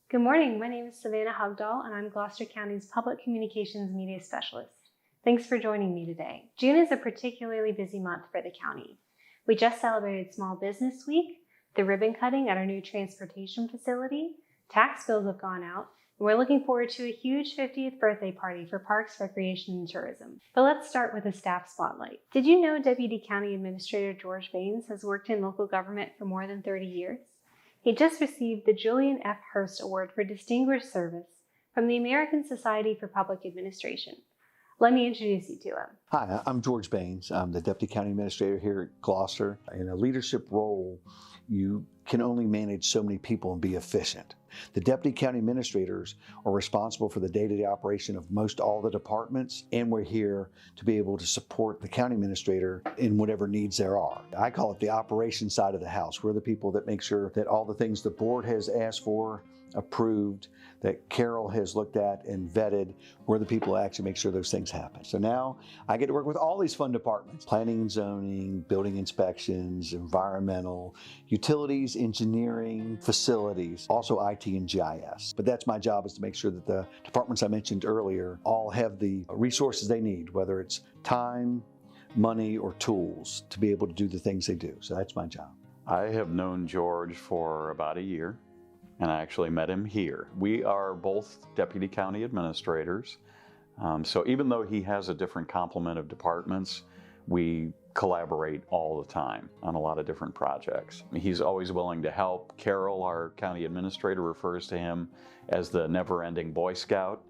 Good morning. My name is Savannah Hugdahl, and I'm Gloucester County's Public Communications Media Specialist. Thanks for joining me today. June is a particularly busy month for the county. We just celebrated Small Business Week, the ribbon cutting at our new transportation facility, tax bills have gone out, and we're looking forward to a huge 50th birthday party for Parks, Recreation, and Tourism. But let's start with a staff spotlight. Did you know Deputy County Administrator George Bains has worked in local government for more than 30 years? He just received the Julian F. Hurst Award for Distinguished Service from the American Society for Public Administration. Let me introduce you to him. Hi, I'm George Bains. I'm the Deputy County Administrator here at Gloucester. In a leadership role, you can only manage so many people and be efficient. The Deputy County Administrators are responsible for the day-to-day operation of most all the departments, and we're here to be able to support the County Administrator in whatever needs there are. I call it the operation side of the house. We're the people that make sure that all the things the board has asked for, approved, that Carol has looked at and vetted, we're the people that actually make sure those things happen. So now I get to work with all these fun departments: planning and zoning, building inspections, environmental, utilities, engineering, facilities, also IT and GIS. But that's my job, is to make sure that the departments I mentioned earlier all have the resources they need, whether it's time, money, or tools to be able to do the things they do. So that's my job. I have known George for about a year, and I actually met him here. We are both deputy county administrators, so even though he has a different complement of departments, we collaborate all the time on a lot of different projects. He's always willing to help. Carol, our county administrator, refers to him as the never-ending Boy Scout.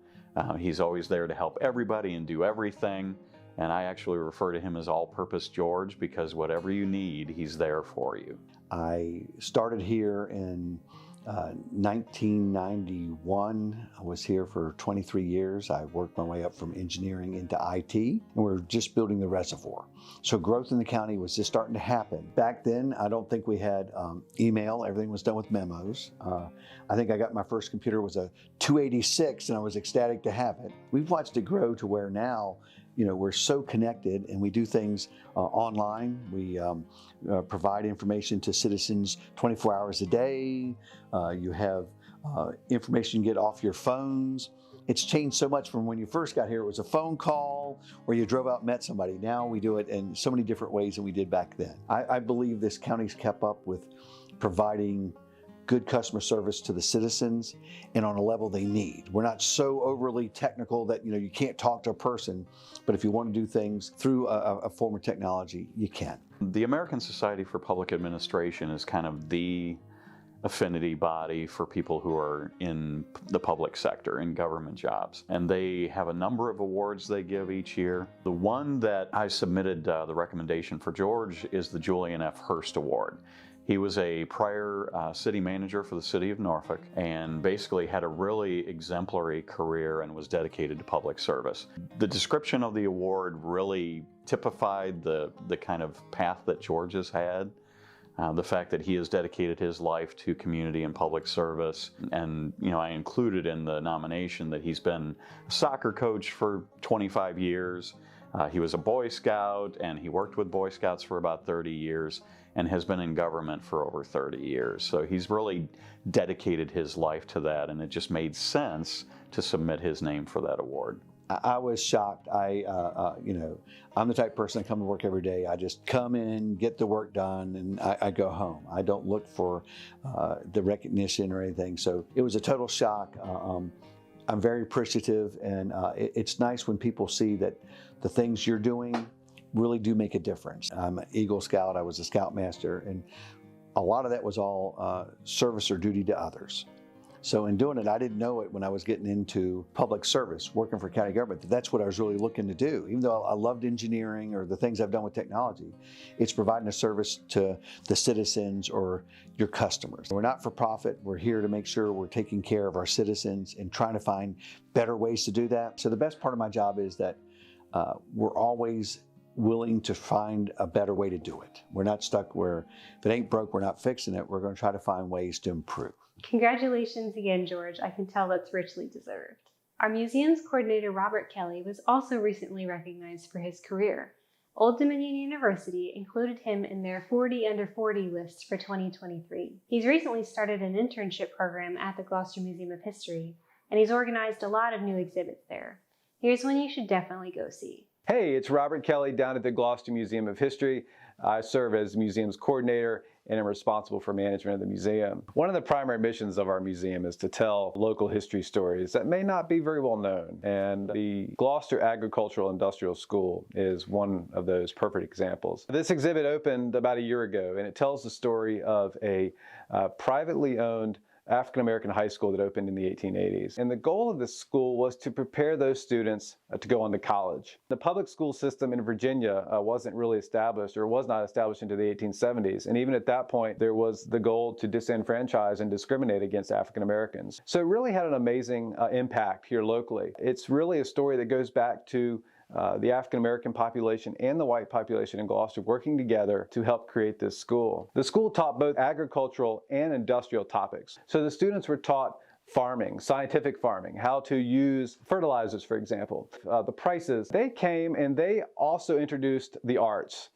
He's always there to help everybody and do everything. And I actually refer to him as All-Purpose George, because whatever you need, he's there for you. I started here in 1991. I was here for 23 years. I worked my way up from engineering into IT, and we're just building the reservoir. So growth in the county was just starting to happen. Back then, I don't think we had email. Everything was done with memos. I think I got my first computer was a 286, and I was ecstatic to have it. We've watched it grow to where now, we're so connected, and we do things online. We provide information to citizens 24 hours a day. You have information you get off your phones. It's changed so much from when you first got here. It was a phone call or you drove out and met somebody. Now we do it in so many different ways than we did back then. I believe this county's kept up with providing good customer service to the citizens and on a level they need. We're not so overly technical that you can't talk to a person, but if you want to do things through a form of technology, you can. The American Society for Public Administration is kind of the affinity body for people who are in the public sector, in government jobs. And they have a number of awards they give each year. The one that I submitted the recommendation for George is the Julian F. Hurst Award. He was a prior city manager for the city of Norfolk, and basically had a really exemplary career and was dedicated to public service. The description of the award really typified the kind of path that George has had. The fact that he has dedicated his life to community and public service. And I included in the nomination that he's been a soccer coach for 25 years. He was a Boy Scout, and he worked with Boy Scouts for about 30 years and has been in government for over 30 years. So he's really dedicated his life to that, and it just made sense to submit his name for that award. I was shocked. I'm the type of person that come to work every day. I just come in, get the work done, and I go home. I don't look for the recognition or anything. So it was a total shock. I'm very appreciative, and it's nice when people see that the things you're doing really do make a difference. I'm an Eagle Scout. I was a Scoutmaster, and a lot of that was all service or duty to others. So in doing it, I didn't know it when I was getting into public service, working for county government, that's what I was really looking to do. Even though I loved engineering or the things I've done with technology, it's providing a service to the citizens or your customers. We're not for profit. We're here to make sure we're taking care of our citizens and trying to find better ways to do that. So the best part of my job is that we're always willing to find a better way to do it. We're not stuck where if it ain't broke, we're not fixing it. We're going to try to find ways to improve. Congratulations again, George. I can tell that's richly deserved. Our museum's coordinator, Robert Kelly, was also recently recognized for his career. Old Dominion University included him in their 40 under 40 list for 2023. He's recently started an internship program at the Gloucester Museum of History, and he's organized a lot of new exhibits there. Here's one you should definitely go see. Hey, it's Robert Kelly down at the Gloucester Museum of History. I serve as the museum's coordinator and am responsible for management of the museum. One of the primary missions of our museum is to tell local history stories that may not be very well known. And the Gloucester Agricultural Industrial School is one of those perfect examples. This exhibit opened about a year ago, and it tells the story of a privately owned African-American high school that opened in the 1880s. And the goal of this school was to prepare those students to go on to college. The public school system in Virginia wasn't really established, or was not established until the 1870s. And even at that point, there was the goal to disenfranchise and discriminate against African-Americans. So it really had an amazing impact here locally. It's really a story that goes back to the African-American population and the white population in Gloucester working together to help create this school. The school taught both agricultural and industrial topics. So the students were taught farming, scientific farming, how to use fertilizers, for example, the prices. They came and they also introduced the arts.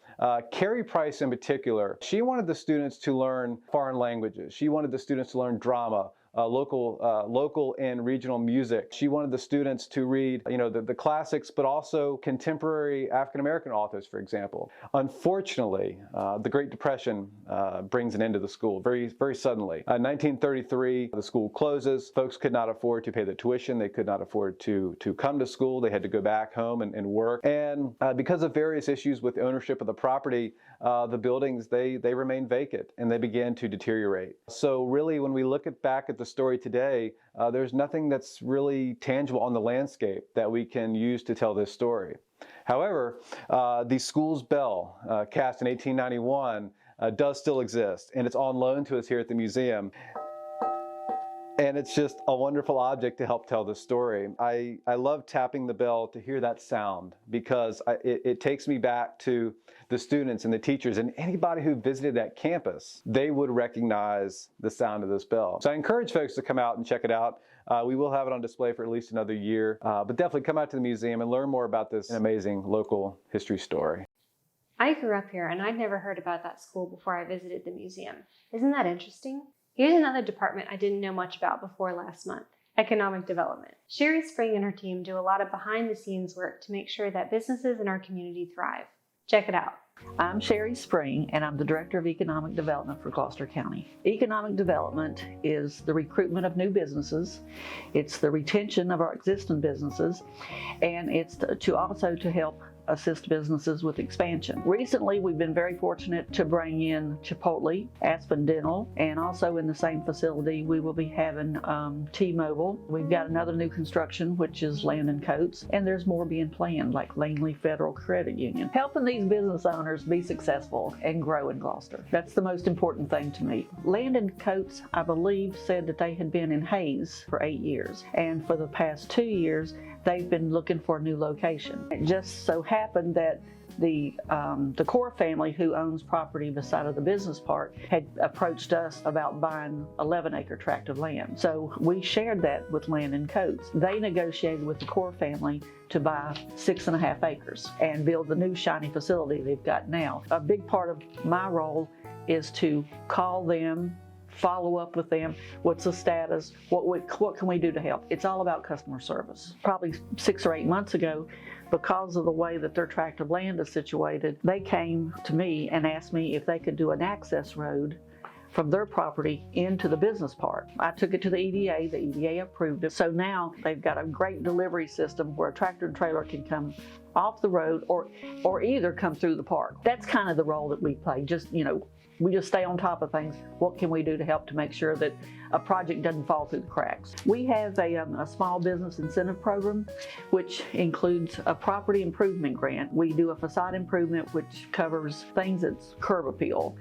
Carrie Price in particular, she wanted the students to learn foreign languages. She wanted the students to learn drama, local and regional music. She wanted the students to read, the classics, but also contemporary African-American authors, for example. Unfortunately, the Great Depression brings an end to the school very, very suddenly. In 1933, the school closes. Folks could not afford to pay the tuition. They could not afford to come to school. They had to go back home and work. And because of various issues with ownership of the property, the buildings, they remained vacant and they began to deteriorate. So really, when we look back at the story today, there's nothing that's really tangible on the landscape that we can use to tell this story. However, the school's bell, cast in 1891, does still exist, and it's on loan to us here at the museum. And it's just a wonderful object to help tell the story. I love tapping the bell to hear that sound because it takes me back to the students and the teachers and anybody who visited that campus. They would recognize the sound of this bell. So I encourage folks to come out and check it out. We will have it on display for at least another year, but definitely come out to the museum and learn more about this amazing local history story. I grew up here and I'd never heard about that school before I visited the museum. Isn't that interesting? Here's another department I didn't know much about before last month: economic development. Sherry Spring and her team do a lot of behind-the-scenes work to make sure that businesses in our community thrive. Check it out. I'm Sherry Spring, and I'm the Director of Economic Development for Gloucester County. Economic development is the recruitment of new businesses, it's the retention of our existing businesses, and it's to help assist businesses with expansion. Recently, we've been very fortunate to bring in Chipotle, Aspen Dental, and also in the same facility, we will be having T-Mobile. We've got another new construction, which is Land & Coats, and there's more being planned, like Langley Federal Credit Union. Helping these business owners be successful and grow in Gloucester. That's the most important thing to me. Land & Coats, I believe, said that they had been in Hayes for 8 years, and for the past 2 years, they've been looking for a new location. It just so happened that the Core family, who owns property beside of the business park, had approached us about buying 11-acre tract of land. So we shared that with Land & Coats. They negotiated with the Core family to buy 6.5 acres and build the new shiny facility they've got now. A big part of my role is to call them, follow up with them. What's the status? What can we do to help? It's all about customer service. Probably 6 or 8 months ago, because of the way that their tract of land is situated, they came to me and asked me if they could do an access road from their property into the business park. I took it to the EDA. The EDA approved it. So now they've got a great delivery system where a tractor and trailer can come off the road or either come through the park. That's kind of the role that we play. We just stay on top of things. What can we do to help to make sure that a project doesn't fall through the cracks? We have a small business incentive program, which includes a property improvement grant. We do a facade improvement, which covers things that's curb appeal.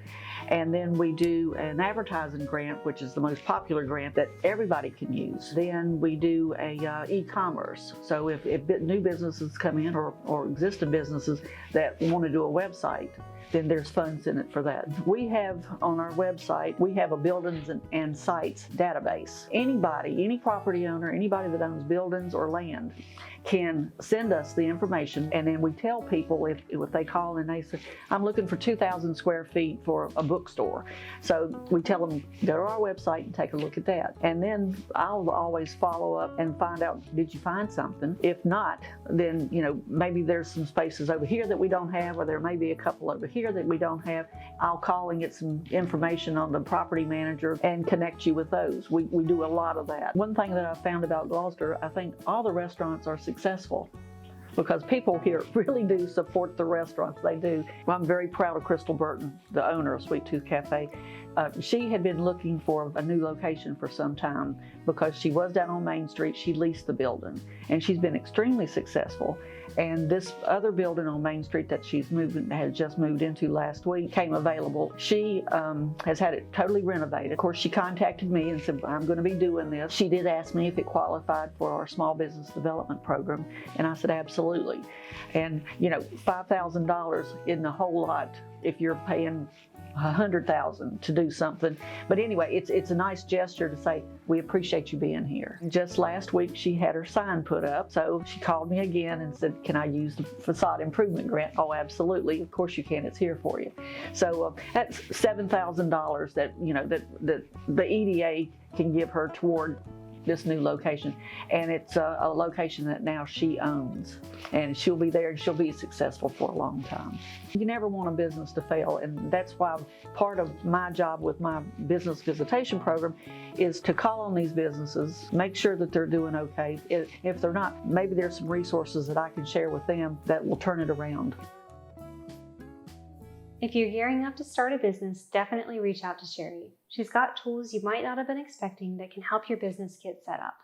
And then we do an advertising grant, which is the most popular grant that everybody can use. Then we do a e-commerce. So if new businesses come in or existing businesses that want to do a website, then there's funds in it for that. We have on our website, we have a buildings and sites database. Anybody, any property owner, anybody that owns buildings or land can send us the information, and then we tell people if they call and they say, I'm looking for 2,000 square feet for a bookstore. So we tell them, go to our website and take a look at that. And then I'll always follow up and find out, did you find something? If not, then, you know, maybe there's some spaces over here that we don't have, or there may be a couple over here that we don't have. I'll call and get some information on the property manager and connect you with those. We do a lot of that. One thing that I found about Gloucester, I think all the restaurants are successful because people here really do support the restaurants. They do. I'm very proud of Crystal Burton, the owner of Sweet Tooth Cafe. She had been looking for a new location for some time because she was down on Main Street. She leased the building, and she's been extremely successful. And this other building on Main Street that had just moved into last week came available. She has had it totally renovated. Of course, she contacted me and said, I'm going to be doing this. She did ask me if it qualified for our small business development program, and I said, absolutely. And, you know, $5,000 isn't a whole lot if you're paying $100,000 to do something. But anyway, it's a nice gesture to say, we appreciate you being here. Just last week, she had her sign put up. So she called me again and said, can I use the facade improvement grant? Oh, absolutely. Of course you can. It's here for you. So that's $7,000 that, you know, that the EDA can give her toward this new location, and it's a location that now she owns, and she'll be there and she'll be successful for a long time. You never want a business to fail, and that's why part of my job with my business visitation program is to call on these businesses, make sure that they're doing okay. If they're not, maybe there's some resources that I can share with them that will turn it around. If you're gearing up to start a business, definitely reach out to Sherry. She's got tools you might not have been expecting that can help your business get set up.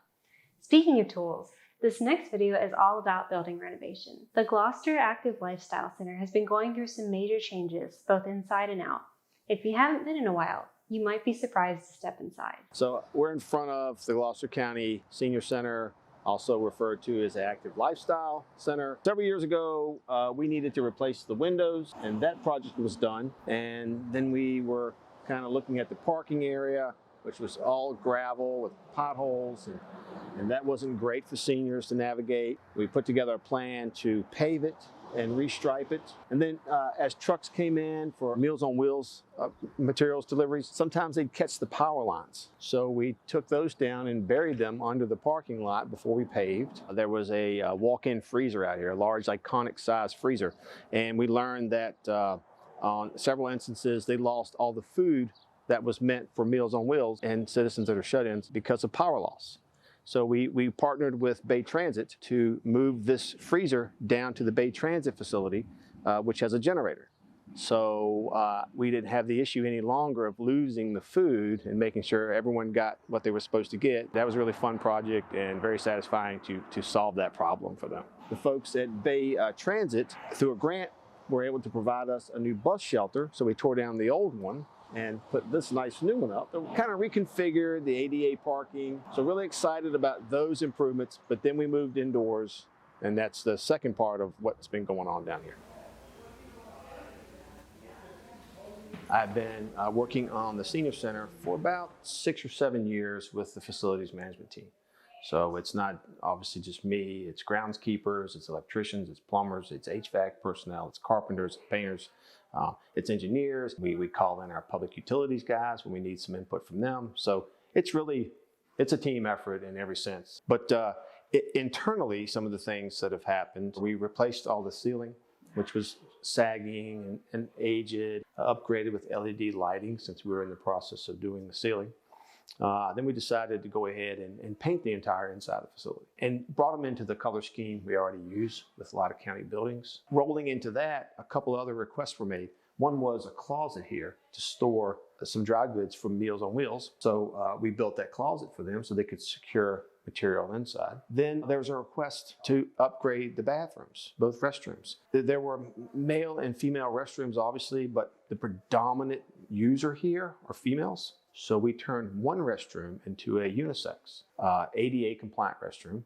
Speaking of tools, this next video is all about building renovation. The Gloucester Active Lifestyle Center has been going through some major changes, both inside and out. If you haven't been in a while, you might be surprised to step inside. So we're in front of the Gloucester County Senior Center, also referred to as the Active Lifestyle Center. Several years ago, we needed to replace the windows, and that project was done. And then we were kind of looking at the parking area, which was all gravel with potholes, and that wasn't great for seniors to navigate. We put together a plan to pave it and restripe it. And then as trucks came in for Meals on Wheels materials deliveries, sometimes they'd catch the power lines. So we took those down and buried them under the parking lot before we paved. There was a walk-in freezer out here, a large iconic size freezer. And we learned that on several instances, they lost all the food that was meant for Meals on Wheels and citizens that are shut-ins because of power loss. So we partnered with Bay Transit to move this freezer down to the Bay Transit facility, which has a generator. So we didn't have the issue any longer of losing the food and making sure everyone got what they were supposed to get. That was a really fun project and very satisfying to solve that problem for them. The folks at Bay Transit, through a grant, were able to provide us a new bus shelter. So we tore down the old one and put this nice new one up. Kind of reconfigured the ADA parking. So really excited about those improvements, but then we moved indoors, and that's the second part of what's been going on down here. I've been working on the Senior Center for about 6 or 7 years with the facilities management team. So it's not obviously just me, it's groundskeepers, it's electricians, it's plumbers, it's HVAC personnel, it's carpenters, painters, it's engineers. We call in our public utilities guys when we need some input from them. So it's a team effort in every sense. But internally, some of the things that have happened, we replaced all the ceiling, which was sagging and aged, upgraded with LED lighting since we were in the process of doing the ceiling. Then we decided to go ahead and paint the entire inside of the facility and brought them into the color scheme we already use with a lot of county buildings. Rolling into that, a couple other requests were made. One was a closet here to store some dry goods from Meals on Wheels. So we built that closet for them so they could secure material inside. Then there was a request to upgrade the bathrooms, both restrooms. There were male and female restrooms, obviously, but the predominant user here are females. So we turned one restroom into a unisex, ADA compliant restroom,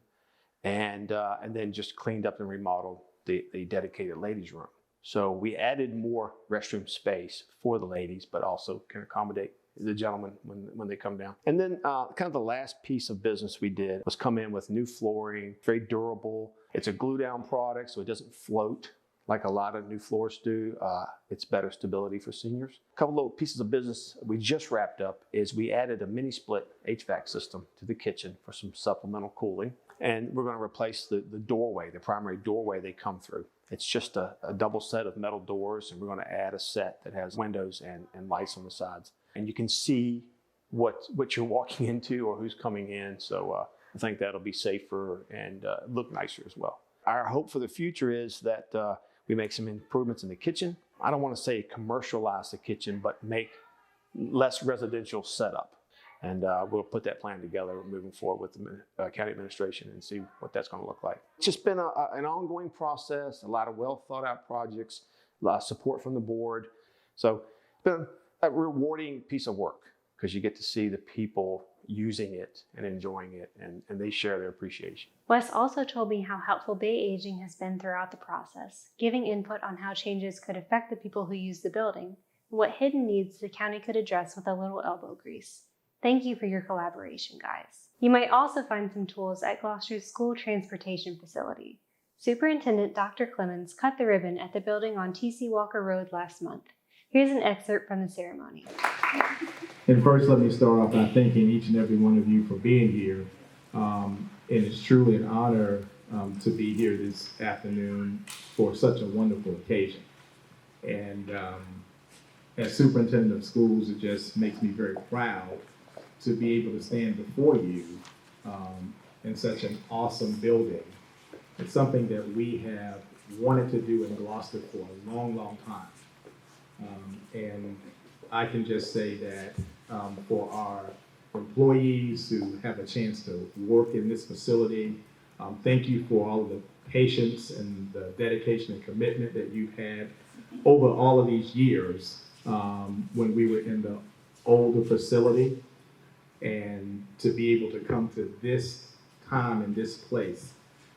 and then just cleaned up and remodeled the dedicated ladies' room. So we added more restroom space for the ladies, but also can accommodate the gentlemen when they come down. And then kind of the last piece of business we did was come in with new flooring, very durable. It's a glue down product, so it doesn't float like a lot of new floors do. It's better stability for seniors. A couple little pieces of business we just wrapped up is we added a mini split HVAC system to the kitchen for some supplemental cooling. And we're going to replace the doorway, the primary doorway they come through. It's just a double set of metal doors, and we're going to add a set that has windows and lights on the sides. And you can see what you're walking into or who's coming in. So I think that'll be safer and look nicer as well. Our hope for the future is that we make some improvements in the kitchen. I don't want to say commercialize the kitchen, but make less residential setup. And we'll put that plan together moving forward with the county administration and see what that's going to look like. It's just been an ongoing process, a lot of well thought out projects, a lot of support from the board. So it's been a rewarding piece of work because you get to see the people using it and enjoying it, and they share their appreciation. Wes also told me how helpful Bay Aging has been throughout the process, giving input on how changes could affect the people who use the building, and what hidden needs the county could address with a little elbow grease. Thank you for your collaboration, guys. You might also find some tools at Gloucester's school transportation facility. Superintendent Dr. Clemens cut the ribbon at the building on T.C. Walker Road last month. Here's an excerpt from the ceremony. And first, let me start off by thanking each and every one of you for being here. And it's truly an honor to be here this afternoon for such a wonderful occasion. And as superintendent of schools, it just makes me very proud to be able to stand before you in such an awesome building. It's something that we have wanted to do in Gloucester for a long, long time. And I can just say that for our employees who have a chance to work in this facility, thank you for all of the patience and the dedication and commitment that you've had over all of these years when we were in the older facility. And to be able to come to this time and this place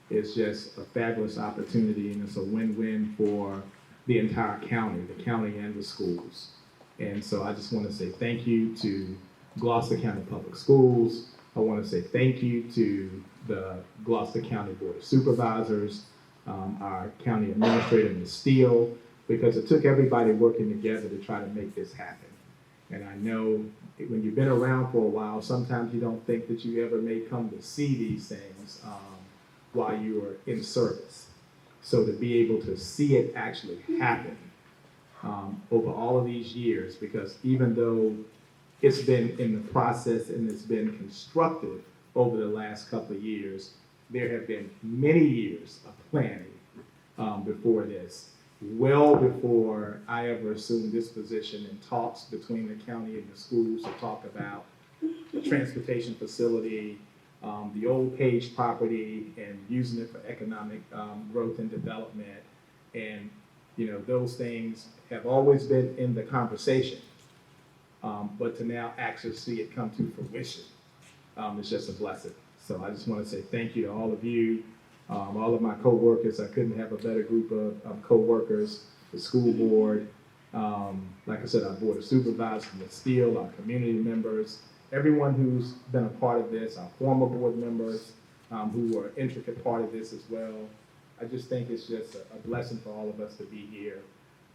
is just a fabulous opportunity, and it's a win-win for the entire county and the schools. And so I just want to say thank you to Gloucester County Public Schools. I want to say thank you to the Gloucester County Board of Supervisors, our county administrator, Ms. Steele, because it took everybody working together to try to make this happen. And I know when you've been around for a while, sometimes you don't think that you ever may come to see these things while you are in service. So to be able to see it actually happen over all of these years, because even though it's been in the process and it's been constructed over the last couple of years, there have been many years of planning before this. Well before I ever assumed this position, in talks between the county and the schools to talk about the transportation facility, the old Page property, and using it for economic growth and development. And you know, those things have always been in the conversation, but to now actually see it come to fruition is just a blessing. So I just want to say thank you to all of you. All of my co-workers. I couldn't have a better group of co-workers, the school board, like I said, our board of supervisors, Ms. Steele, our community members, everyone who's been a part of this, our former board members who are an intricate part of this as well. I just think it's just a blessing for all of us to be here.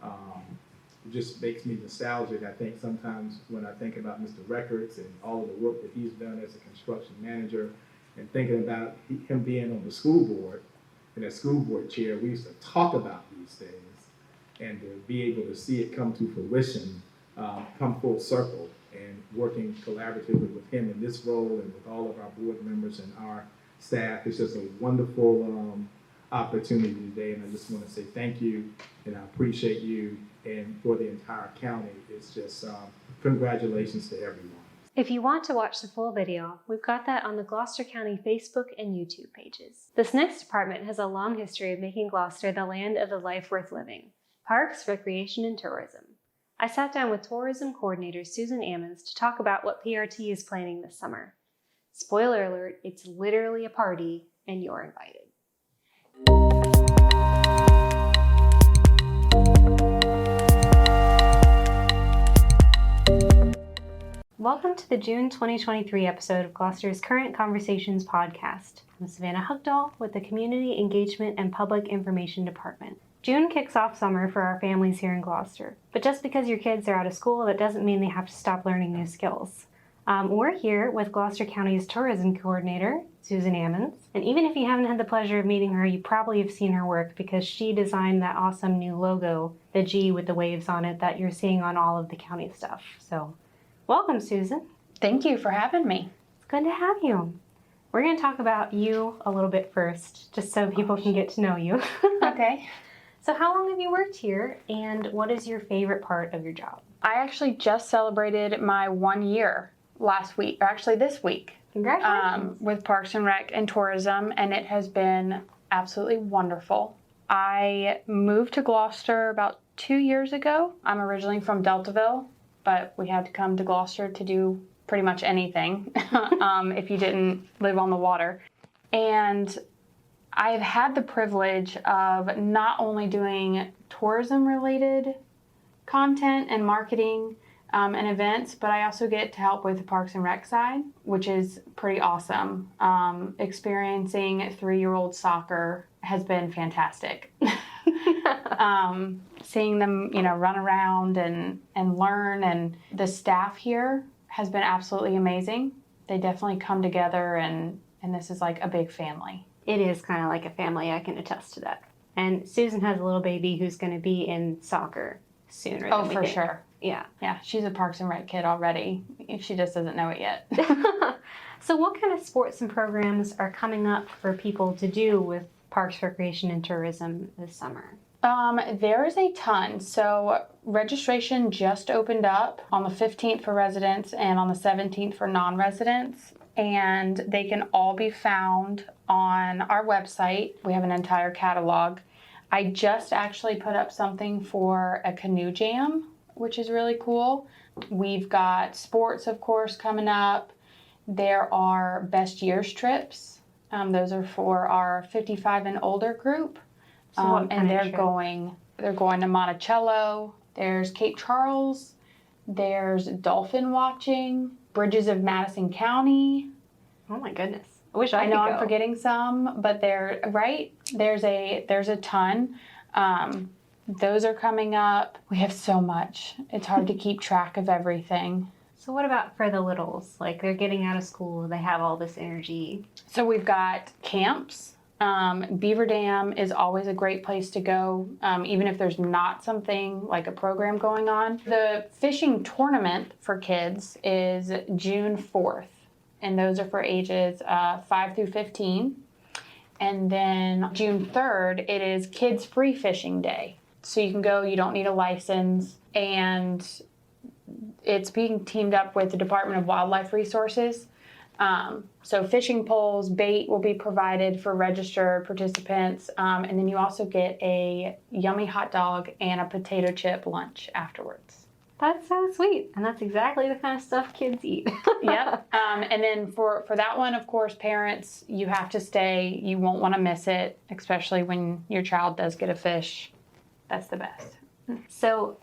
It just makes me nostalgic. I think sometimes when I think about Mr. Records and all of the work that he's done as a construction manager, and thinking about him being on the school board, in that school board chair, we used to talk about these things, and to be able to see it come to fruition, come full circle, and working collaboratively with him in this role and with all of our board members and our staff, it's just a wonderful opportunity today. And I just want to say thank you, and I appreciate you, and for the entire county, it's just congratulations to everyone. If you want to watch the full video, we've got that on the Gloucester County Facebook and YouTube pages. This next department has a long history of making Gloucester the land of the life worth living: parks, recreation, and tourism. I sat down with tourism coordinator Susan Ammons to talk about what PRT is planning this summer. Spoiler alert, it's literally a party, and you're invited. Welcome to the June 2023 episode of Gloucester's Current Conversations podcast. I'm Savannah Hugdahl with the Community Engagement and Public Information Department. June kicks off summer for our families here in Gloucester. But just because your kids are out of school, that doesn't mean they have to stop learning new skills. We're here with Gloucester County's tourism coordinator, Susan Ammons. And even if you haven't had the pleasure of meeting her, you probably have seen her work because she designed that awesome new logo, the G with the waves on it, that you're seeing on all of the county stuff. So, welcome, Susan. Thank you for having me. It's good to have you. We're going to talk about you a little bit first, just so people can get to know you. Okay. So how long have you worked here, and what is your favorite part of your job? I actually just celebrated my 1 year last week, or actually this week, Congratulations. with Parks and Rec and Tourism, and it has been absolutely wonderful. I moved to Gloucester about 2 years ago. I'm originally from Deltaville, but we had to come to Gloucester to do pretty much anything if you didn't live on the water. And I've had the privilege of not only doing tourism-related content and marketing and events, but I also get to help with the Parks and Rec side, which is pretty awesome. Experiencing 3-year-old soccer has been fantastic. Seeing them, run around and learn, and the staff here has been absolutely amazing. They definitely come together, and this is like a big family. It is kind of like a family, I can attest to that. And Susan has a little baby who's going to be in soccer sooner than we for think. sure. Yeah. Yeah, she's a Parks and Rec kid already, if she just doesn't know it yet. So what kind of sports and programs are coming up for people to do with Parks, Recreation, and Tourism this summer? There is a ton. So registration just opened up on the 15th for residents and on the 17th for non-residents. And they can all be found on our website. We have an entire catalog. I just actually put up something for a canoe jam, which is really cool. We've got sports, of course, coming up. There are best years trips. Those are for our 55 and older group. So what kind And of they're trip? going to Monticello. There's Cape Charles. There's dolphin watching. Bridges of Madison County. Oh my goodness. I wish I I know could I'm go. forgetting some, but there's a ton. Those are coming up. We have so much. It's hard to keep track of everything. So what about for the littles? Like they're getting out of school, they have all this energy. So we've got camps. Beaver Dam is always a great place to go, even if there's not something like a program going on. The fishing tournament for kids is June 4th, and those are for ages 5 through 15. And then June 3rd, it is Kids Free Fishing Day. So you can go, you don't need a license, and it's being teamed up with the Department of Wildlife Resources. So fishing poles, bait will be provided for registered participants, and then you also get a yummy hot dog and a potato chip lunch afterwards. That's so sweet. And that's exactly the kind of stuff kids eat. Yep. And then for that one, of course, parents, you have to stay. You won't want to miss it, especially when your child does get a fish. That's the best. So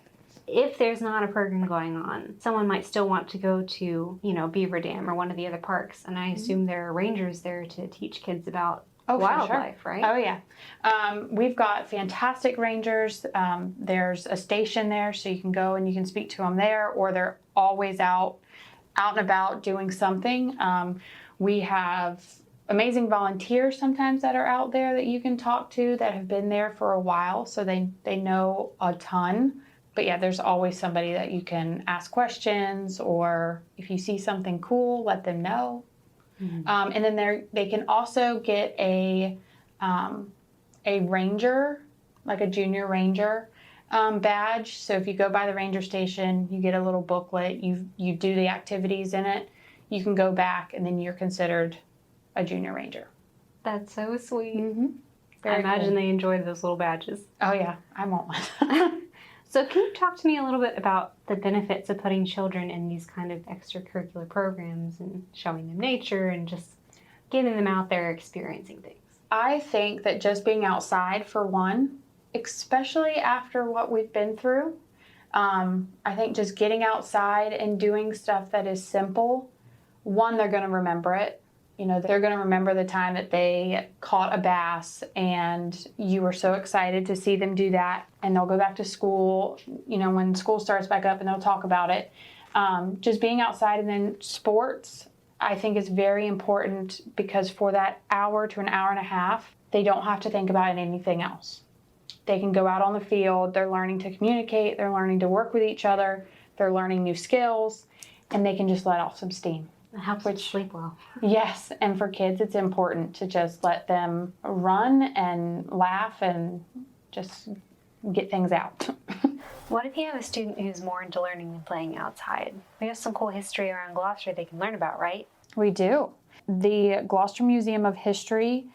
if there's not a program going on, someone might still want to go to, Beaver Dam or one of the other parks. And I assume there are rangers there to teach kids about wildlife, right? Oh, yeah. We've got fantastic rangers. There's a station there, so you can go and you can speak to them there, or they're always out and about doing something. We have amazing volunteers sometimes that are out there that you can talk to that have been there for a while, so they know a ton. But yeah, there's always somebody that you can ask questions, or if you see something cool, let them know. Mm-hmm. And then they can also get a ranger, like a junior ranger badge. So if you go by the ranger station, you get a little booklet. You do the activities in it. You can go back, and then you're considered a junior ranger. That's so sweet. Mm-hmm. I imagine they enjoy those little badges. Oh yeah, I want one. So can you talk to me a little bit about the benefits of putting children in these kind of extracurricular programs and showing them nature and just getting them out there experiencing things? I think that just being outside, for one, especially after what we've been through, I think just getting outside and doing stuff that is simple, one, they're going to remember it. They're going to remember the time that they caught a bass and you were so excited to see them do that. And they'll go back to school, when school starts back up, and they'll talk about it. Just being outside. And then sports, I think, is very important, because for that hour to an hour and a half, they don't have to think about anything else. They can go out on the field. They're learning to communicate. They're learning to work with each other. They're learning new skills, and they can just let off some steam. It helps them sleep well. Yes, and for kids, it's important to just let them run and laugh and just get things out. What if you have a student who's more into learning than playing outside? We have some cool history around Gloucester they can learn about, right? We do. The Gloucester Museum of History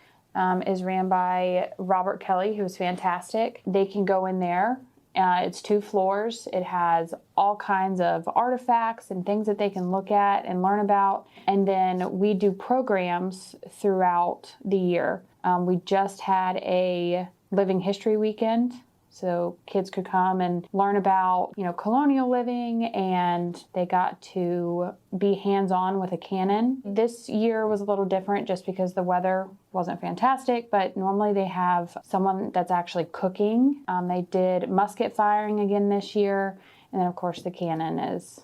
is ran by Robert Kelly, who's fantastic. They can go in there. It's 2 floors. It has all kinds of artifacts and things that they can look at and learn about. And then we do programs throughout the year. We just had a Living History Weekend. So kids could come and learn about, colonial living, and they got to be hands-on with a cannon. This year was a little different just because the weather wasn't fantastic, but normally they have someone that's actually cooking. They did musket firing again this year, and then of course the cannon is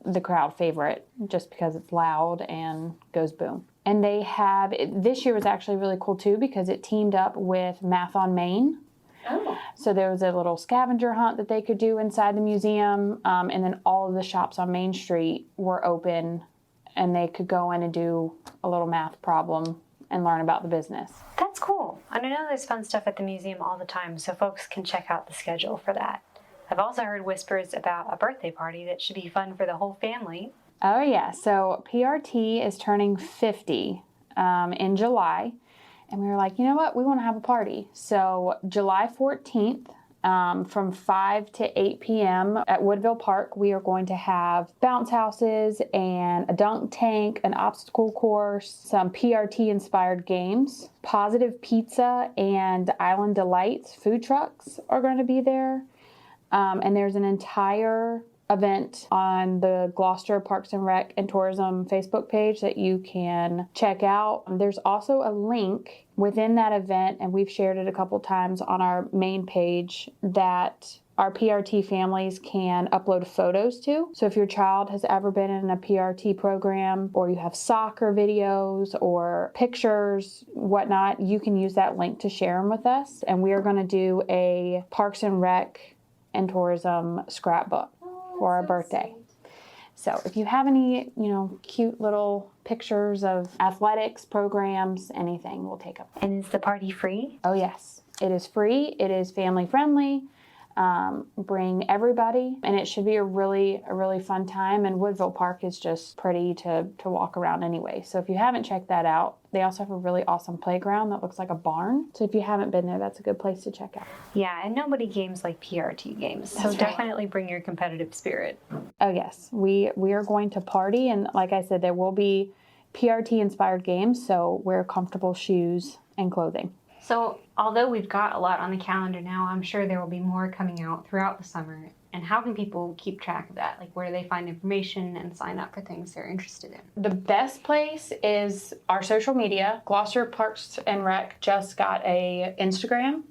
the crowd favorite just because it's loud and goes boom. And this year was actually really cool too, because it teamed up with Math on Main. Oh. So there was a little scavenger hunt that they could do inside the museum, and then all of the shops on Main Street were open, and they could go in and do a little math problem and learn about the business. That's cool. And I know there's fun stuff at the museum all the time, so folks can check out the schedule for that. I've also heard whispers about a birthday party that should be fun for the whole family. Oh yeah, so PRT is turning 50 in July. And we were like, you know what? We want to have a party. So July 14th, from 5 to 8 p.m. at Woodville Park, we are going to have bounce houses and a dunk tank, an obstacle course, some PRT-inspired games, Positive Pizza and Island Delights food trucks are going to be there. And there's an entire event on the Gloucester Parks and Rec and Tourism Facebook page that you can check out. There's also a link within that event, and we've shared it a couple times on our main page, that our PRT families can upload photos to. So if your child has ever been in a PRT program, or you have soccer videos or pictures, whatnot, you can use that link to share them with us. And we are going to do a Parks and Rec and Tourism scrapbook for our birthday. So if you have any, cute little pictures of athletics, programs, anything, we'll take them. And is the party free? Oh yes, it is free. It is family friendly. Bring everybody, and it should be a really fun time. And Woodville Park is just pretty to walk around anyway. So if you haven't checked that out, they also have a really awesome playground that looks like a barn. So if you haven't been there, that's a good place to check out. Yeah, and nobody games like PRT games. So That's right. Definitely bring your competitive spirit. Oh yes, we are going to party, and like I said, there will be PRT inspired games. So wear comfortable shoes and clothing. So although we've got a lot on the calendar now, I'm sure there will be more coming out throughout the summer. And how can people keep track of that? Like, where do they find information and sign up for things they're interested in? The best place is our social media. Gloucester Parks and Rec just got a Instagram.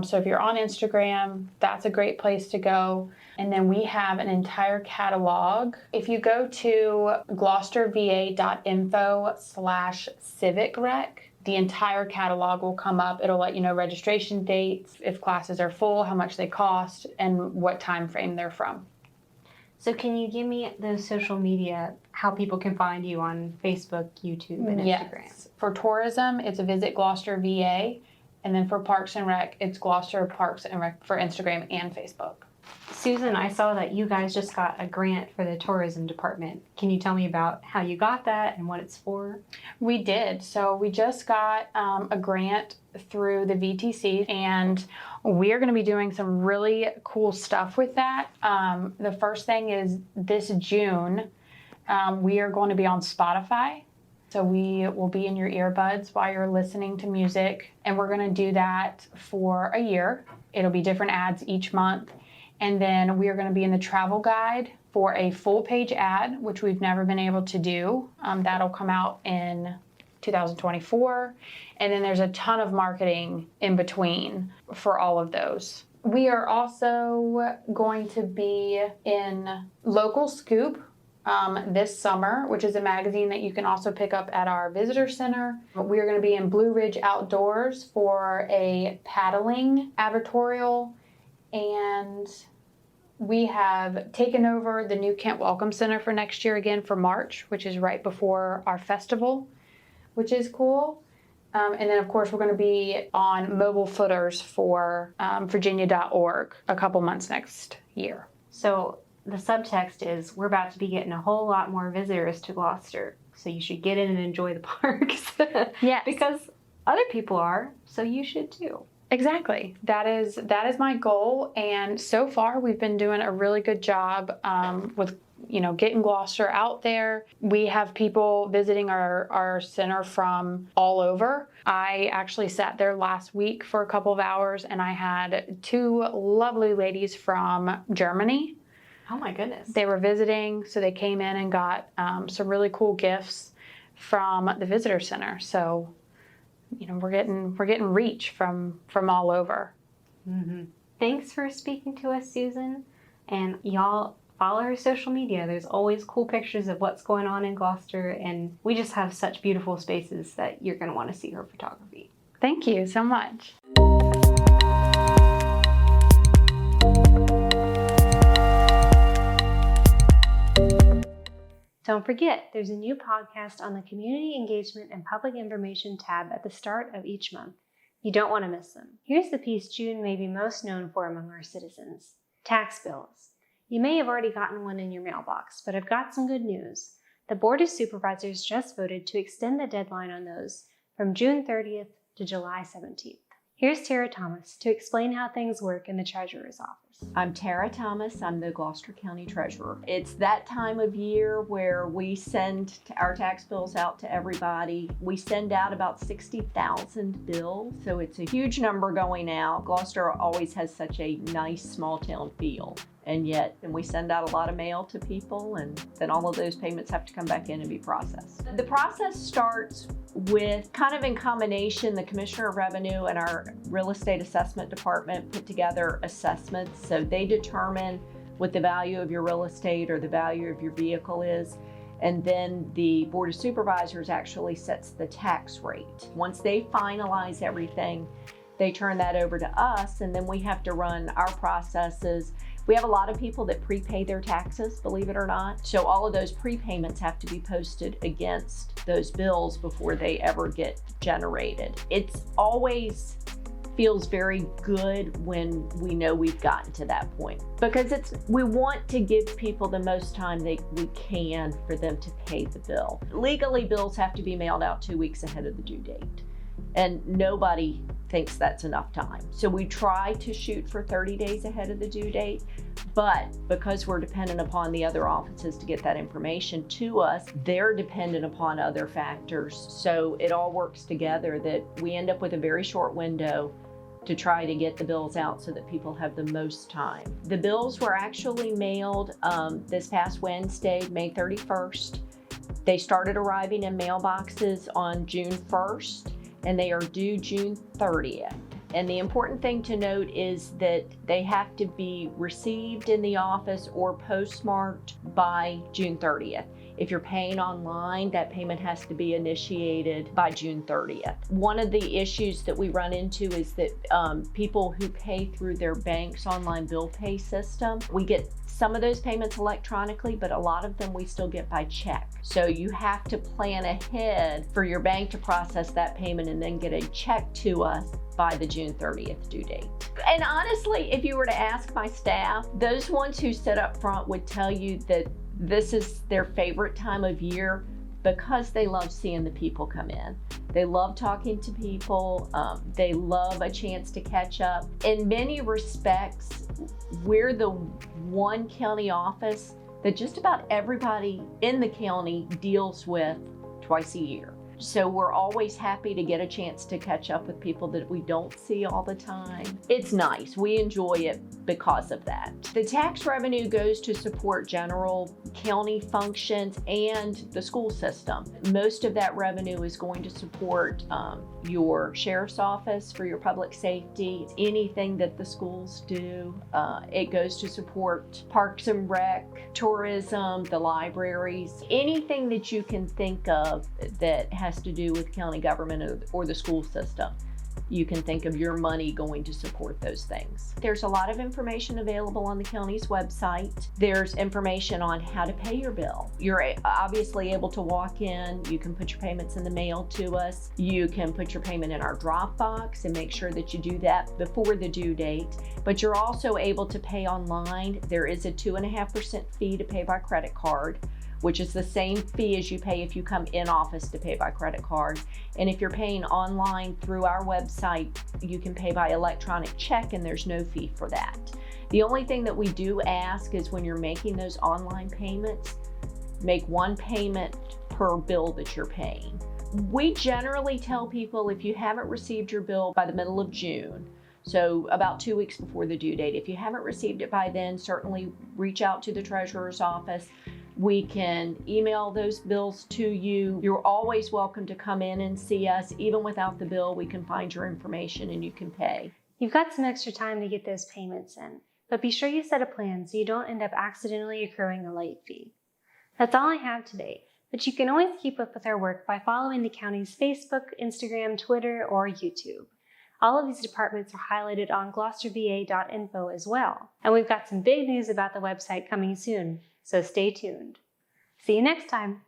So if you're on Instagram, that's a great place to go. And then we have an entire catalog. If you go to gloucesterva.info/civicrec, the entire catalog will come up. It'll let you know registration dates, if classes are full, how much they cost, and what time frame they're from. So can you give me those social media, how people can find you on Facebook, YouTube, and Instagram? Yes. For tourism, it's Visit Gloucester VA. And then for Parks and Rec, it's Gloucester Parks and Rec for Instagram and Facebook. Susan, I saw that you guys just got a grant for the tourism department. Can you tell me about how you got that and what it's for? We did. So we just got a grant through the VTC, and we are going to be doing some really cool stuff with that. The first thing is this June, we are going to be on Spotify. So we will be in your earbuds while you're listening to music, and we're going to do that for a year. It'll be different ads each month. And then we are going to be in the travel guide for a full page ad, which we've never been able to do. That'll come out in 2024. And then there's a ton of marketing in between for all of those. We are also going to be in Local Scoop this summer, which is a magazine that you can also pick up at our visitor center. We are going to be in Blue Ridge Outdoors for a paddling advertorial, and we have taken over the new Kent Welcome Center for next year again for March, which is right before our festival, which is cool. And then, of course, we're going to be on mobile footers for Virginia.org a couple months next year. So the subtext is we're about to be getting a whole lot more visitors to Gloucester. So you should get in and enjoy the parks. Yes. Because other people are, so you should too. Exactly. That is my goal. And so far, we've been doing a really good job with getting Gloucester out there. We have people visiting our center from all over. I actually sat there last week for a couple of hours, and I had 2 lovely ladies from Germany. Oh my goodness. They were visiting, so they came in and got some really cool gifts from the visitor center. So, we're getting reach from all over. Mm-hmm. Thanks for speaking to us, Susan. And y'all follow her social media. There's always cool pictures of what's going on in Gloucester, and we just have such beautiful spaces that you're going to want to see her photography. Thank you so much. Don't forget, there's a new podcast on the Community Engagement and Public Information tab at the start of each month. You don't want to miss them. Here's the piece June may be most known for among our citizens: tax bills. You may have already gotten one in your mailbox, but I've got some good news. The Board of Supervisors just voted to extend the deadline on those from June 30th to July 17th. Here's Tara Thomas to explain how things work in the Treasurer's office. I'm Tara Thomas. I'm the Gloucester County Treasurer. It's that time of year where we send our tax bills out to everybody. We send out about 60,000 bills, so it's a huge number going out. Gloucester always has such a nice small town feel. And we send out a lot of mail to people, and then all of those payments have to come back in and be processed. The process starts with kind of in combination, the Commissioner of Revenue and our Real Estate Assessment Department put together assessments. So they determine what the value of your real estate or the value of your vehicle is. And then the Board of Supervisors actually sets the tax rate. Once they finalize everything, they turn that over to us, and then we have to run our processes. We have a lot of people that prepay their taxes, believe it or not. So all of those prepayments have to be posted against those bills before they ever get generated. It's always feels very good when we know we've gotten to that point, because we want to give people the most time we can for them to pay the bill. Legally, bills have to be mailed out 2 weeks ahead of the due date, and nobody thinks that's enough time. So we try to shoot for 30 days ahead of the due date, but because we're dependent upon the other offices to get that information to us, they're dependent upon other factors. So it all works together that we end up with a very short window to try to get the bills out so that people have the most time. The bills were actually mailed this past Wednesday, May 31st. They started arriving in mailboxes on June 1st, and they are due June 30th. And the important thing to note is that they have to be received in the office or postmarked by June 30th. If you're paying online, that payment has to be initiated by June 30th. One of the issues that we run into is that people who pay through their bank's online bill pay system, we get some of those payments electronically, but a lot of them we still get by check. So you have to plan ahead for your bank to process that payment and then get a check to us by the June 30th due date. And honestly, if you were to ask my staff, those ones who sit up front would tell you that this is their favorite time of year because they love seeing the people come in. They love talking to people. They love a chance to catch up. In many respects, we're the one county office that just about everybody in the county deals with twice a year. So we're always happy to get a chance to catch up with people that we don't see all the time. It's nice. We enjoy it because of that. The tax revenue goes to support general county functions and the school system. Most of that revenue is going to support your sheriff's office for your public safety, anything that the schools do. It goes to support parks and rec, tourism, the libraries, anything that you can think of that has to do with county government or the school system. You can think of your money going to support those things. There's a lot of information available on the county's website. There's information on how to pay your bill. You're obviously able to walk in, you can put your payments in the mail to us, you can put your payment in our drop box and make sure that you do that before the due date, but you're also able to pay online. There is a 2.5% fee to pay by credit card, which is the same fee as you pay if you come in office to pay by credit card. And if you're paying online through our website, you can pay by electronic check and there's no fee for that. The only thing that we do ask is when you're making those online payments, make one payment per bill that you're paying. We generally tell people if you haven't received your bill by the middle of June, so about 2 weeks before the due date, if you haven't received it by then, certainly reach out to the treasurer's office. We can email those bills to you. You're always welcome to come in and see us. Even without the bill, we can find your information and you can pay. You've got some extra time to get those payments in, but be sure you set a plan so you don't end up accidentally accruing a late fee. That's all I have today, but you can always keep up with our work by following the county's Facebook, Instagram, Twitter, or YouTube. All of these departments are highlighted on gloucesterva.info as well. And we've got some big news about the website coming soon, so stay tuned. See you next time.